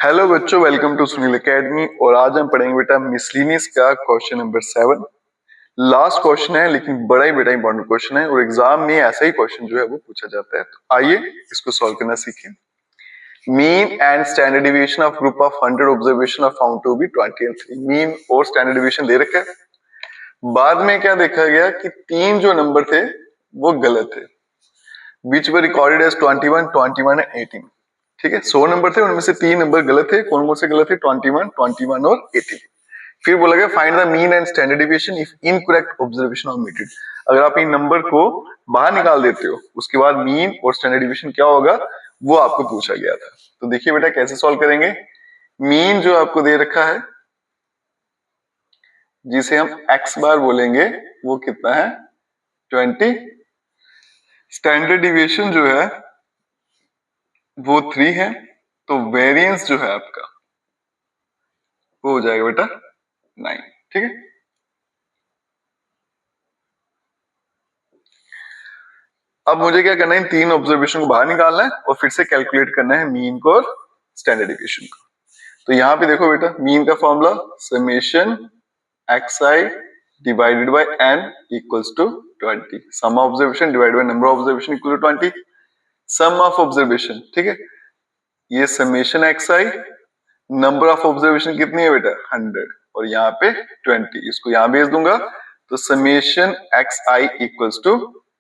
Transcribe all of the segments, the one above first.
Hello बच्चों, welcome to Sunil academy. और आज हम पढ़ेंगे बेटा मिसलिनियस का क्वेश्चन नंबर 7। लास्ट क्वेश्चन है लेकिन बड़ा ही बेटा इंपॉर्टेंट क्वेश्चन है और एग्जाम में ऐसा ही क्वेश्चन जो है वो पूछा जाता है। तो आइए इसको सॉल्व करना सीखें। Mean and standard deviation of group of 100 observation of found to be 20 and 3। Mean और स्टैंडर्ड डिविएशन दे रखा है। बाद में क्या देखा गया कि तीन जो नंबर थे वो गलत थे, विच वर रिकॉर्डेड एज 21, 21 and 18। ठीक है, 100 नंबर थे, उनमें से तीन नंबर गलत थे। कौन कौन से गलत थे? 21, 21 और 18। फिर बोला गया find the mean and standard deviation if incorrect observation are omitted. अगर आप इन नंबर को बाहर निकाल देते हो उसके बाद मीन और स्टैंडर्ड डिविएशन क्या होगा वो आपको पूछा गया था। तो देखिए बेटा कैसे सॉल्व करेंगे। मीन जो आपको दे रखा है जिसे हम x बार बोलेंगे वो कितना है? 20। स्टैंडर्ड डिविएशन जो है वो 3 है, तो वेरिएंस जो है आपका वो हो जाएगा बेटा 9। ठीक है, अब मुझे क्या करना है, इन तीन ऑब्जर्वेशन को बाहर निकालना है और फिर से कैलकुलेट करना है मीन को और स्टैंडर्ड डिविएशन को। तो यहाँ पे देखो बेटा, मीन का formula summation xi divided by n equals to 20। Sum of observation divided by number of observation equal to 20। Sum of observation, ठीक है, ये summation xi, number of observation कितनी है बेटा? 100 और यहाँ पे 20। इसको यहाँ भेज दूंगा तो समेशन xi इक्वल्स टू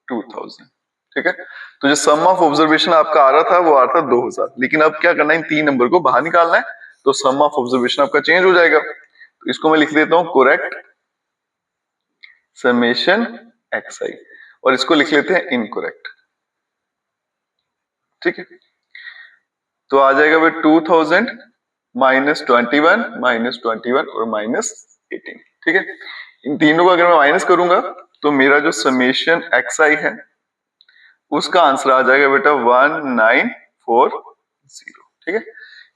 2000। ठीक है, तो जो सम ऑफ ऑब्जर्वेशन आपका आ रहा था वो आ रहा था 2000, लेकिन अब क्या करना है, इन तीन नंबर को बाहर निकालना है तो सम ऑफ ऑब्जर्वेशन आपका चेंज हो जाएगा। तो इसको मैं लिख देता हूं करेक्ट समेशन xi और इसको लिख लेते हैं इनकरेक्ट। ठीक है, तो आ जाएगा भाई 2000 माइनस 21 और माइनस 18। ठीक है, इन तीनों को अगर मैं माइनस करूंगा तो मेरा जो समेशन xi है उसका आंसर आ जाएगा बेटा 1940। ठीक है,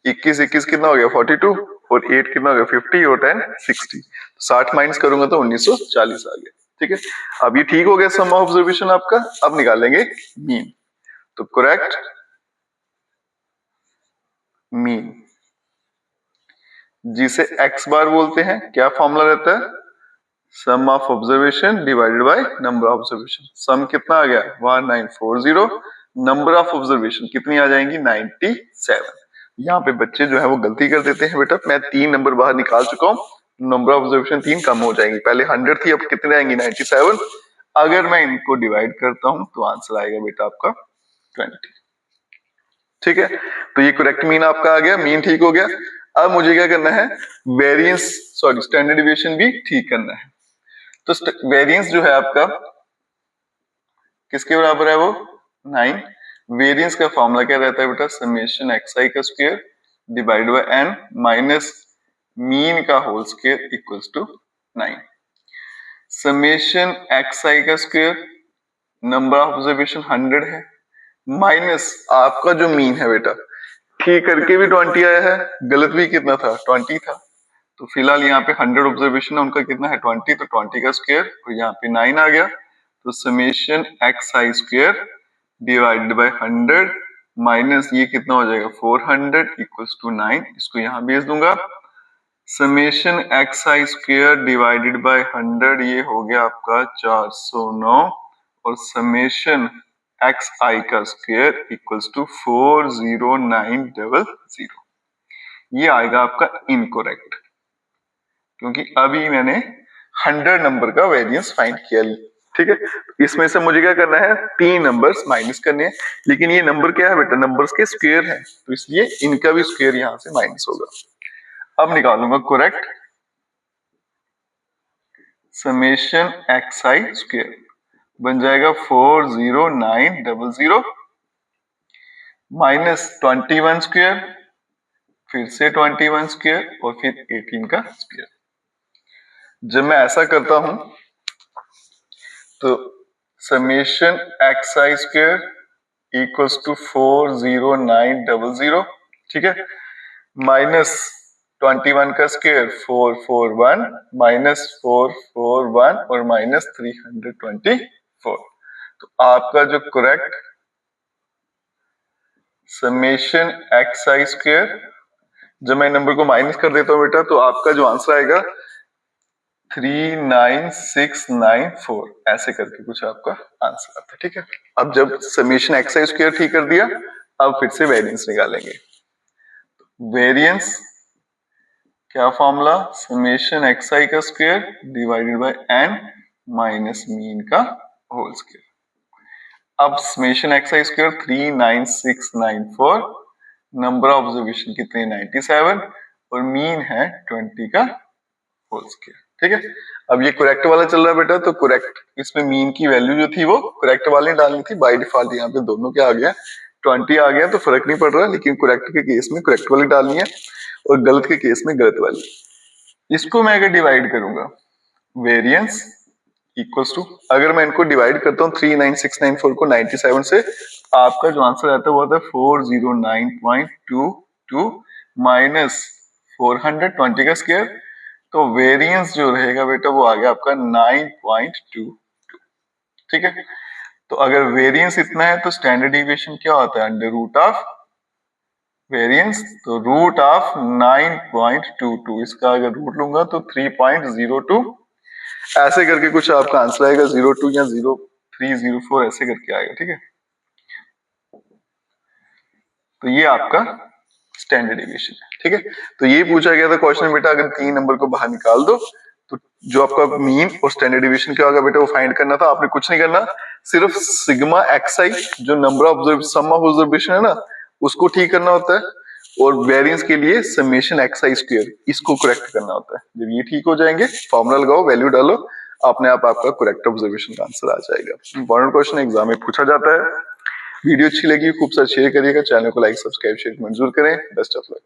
21 कितना हो गया? 42 और 8 कितना हो गया? 50 और 10 60। 60 माइनस करूंगा तो 1940 आ गया। ठीक है, अब ये ठीक हो गया सम ऑफ ऑब्जर्वेशन आपका। अब निकालेंगे मीन। तो करेक्ट मीन जिसे x बार बोलते हैं, क्या फॉर्मूला रहता है? Sum of observation divided by number of observation. Sum कितना आ गया? 1940। नंबर ऑफ ऑब्जर्वेशन कितनी आ जाएंगी? 97। यहाँ पे बच्चे जो है वो गलती कर देते हैं बेटा। मैं तीन नंबर बाहर निकाल चुका हूँ, नंबर ऑफ ऑब्जर्वेशन तीन कम हो जाएंगी। पहले 100 थी, अब कितने आएंगी? 97। अगर मैं इनको डिवाइड करता हूं तो आंसर आएगा बेटा आपका 20। ठीक है, तो ये करेक्ट मीन आपका आ गया, मीन ठीक हो गया। अब मुझे क्या करना है, वेरिएंस सॉरी स्टैंडर्ड डिविएशन भी ठीक करना है। तो वेरिएंस जो है आपका किसके बराबर है? वो 9। वेरिएंस का फॉर्मूला क्या रहता है बेटा? समेशन xi का square divide by n minus mean का whole square equals to 9। Summation xi का स्क्वायर, नंबर ऑफ ऑब्जर्वेशन 100 है, माइनस आपका जो मीन है बेटा, ठीक करके भी 20 आया है, गलत भी कितना था? 20 था। तो फिलहाल यहाँ पे 100 ऑब्जर्वेशन है, उनका कितना है? 20। तो 20 का स्क्वायर और यहाँ पे 9 आ गया। तो summation xi square divided bye 100 minus ये कितना हो जाएगा? 400 इक्वल्स टू 9। इसको यहाँ भेज दूंगा। Summation xi square divided bye 100 ये हो गया आपका 409 और समेशन xi का स्क्वायर इक्वल्स टू 40900। ये आएगा आपका इनकरेक्ट, क्योंकि अभी मैंने 100 नंबर का वेरिएंस फाइंड किया। ठीक है, इसमें से मुझे क्या करना है? तीन नंबर्स माइनस करने हैं, लेकिन ये नंबर क्या है बेटा? नंबर्स के स्क्वायर है, तो इसलिए इनका भी स्क्वायर यहां से माइनस होगा। अब निकालूंगा करेक्ट समेशन xi स्क्वायर, बन जाएगा 40900 माइनस 21 स्क्वायर, फिर से 21 स्क्वायर और फिर 18 का स्क्वायर। जब मैं ऐसा करता हूं तो summation xi square equals to 40900, ठीक है, माइनस 21 का स्क्वायर 441 माइनस 441 और माइनस 324। तो आपका जो करेक्ट समेशन xi स्क्वायर जब मैं नंबर को माइनस कर देता हूँ बेटा तो आपका जो आंसर आएगा 39694 ऐसे करके कुछ आपका आंसर आता है। ठीक है, अब जब समेशन एक्स आई स्क्वायर ठीक कर दिया, अब फिर से वेरिएंस निकालेंगे। वेरिएंस क्या फॉर्मूला, समेशन एक्स आई का square divided by N minus mean का होल स्क्वायर। अब summation X I square 39694, number of observation कितने 97 और मीन है 20 का होल स्क्वायर। ठीक है, अब ये करेक्ट वाला चल रहा है बेटा, तो करेक्ट इसमें मीन की वैल्यू जो थी वो करेक्ट वाली डालनी थी। बाय डिफॉल्ट यहाँ पे दोनों के आ गया, 20 आ गया तो फर्क नहीं पड़ रहा, लेकिन करेक्ट के केस में करेक्ट वाली डालनी है और गलत के केस में गलत वाली। इसको मैं अगर डिवाइड करूंगा, वेरिएंस इक्वल्स टू, अगर मैं इनको डिवाइड करता हूँ 39694 को 97 से, आपका जो आंसर आता है वो आता है 409.22 माइनस 420 का स्क्वायर, तो वेरिएंस जो रहेगा बेटा वो आ गया आपका 9.22। ठीक है, तो अगर वेरिएंस इतना है तो स्टैंडर्ड डिविएशन क्या होता है, अंडर रूट ऑफ वेरिएंस, तो रूट ऑफ 9.22, इसका अगर रूट लूंगा तो 3.02, ऐसे करके कुछ आपका आंसर आएगा 02 या 0304 ऐसे करके आएगा। ठीक है, तो ये आपका स्टैंडर्ड डिविएशन है। ठीक है, तो ये पूछा गया था क्वेश्चन में बेटा, अगर 3 नंबर को बाहर निकाल दो तो जो आपका मीन और स्टैंडर्ड डिविएशन क्या होगा बेटा, वो फाइंड करना था। आपने कुछ नहीं करना, सिर्फ सिग्मा एक्स आई जो number of sum of observation है ना, उसको ठीक करना होता है, और वेरिएंस के लिए समेशन एक्स आई स्क्वायर इसको करेक्ट करना होता है। जब ये ठीक हो जाएंगे, फॉर्मूला लगाओ, वैल्यू डालो, अपने आप आपका करेक्ट ऑब्जर्वेशन का आंसर आ जाएगा। इंपॉर्टेंट क्वेश्चन एग्जाम में पूछा जाता है। वीडियो अच्छी लगी खूब सारा शेयर करिएगा, चैनल को लाइक सब्सक्राइब शेयर मंजूर करें। Best of luck.